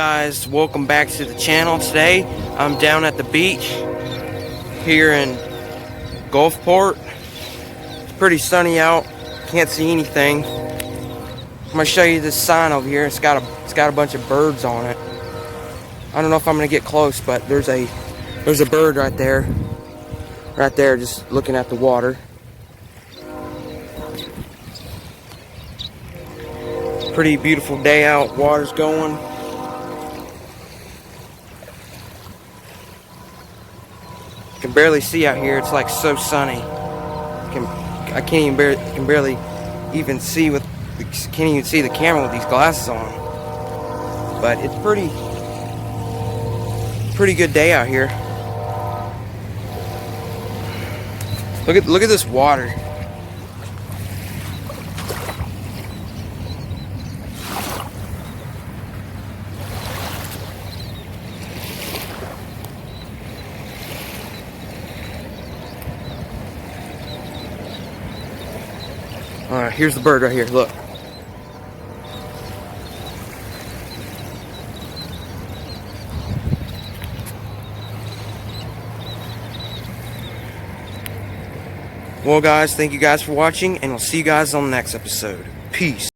guys, welcome back to the channel. Today I'm down at the beach here in Gulfport. It's pretty sunny out, can't see anything. I'm gonna show you this sign over here. It's got a bunch of birds on it. I don't know if I'm gonna get close, but there's a bird right there just looking at the water. Pretty beautiful day out, water's going. You can barely see out here, it's like so sunny. I can't barely even see the camera with these glasses on. But it's pretty good day out here. Look at this water. Alright, here's the bird right here, look. Well guys, thank you guys for watching, and we'll see you guys on the next episode. Peace.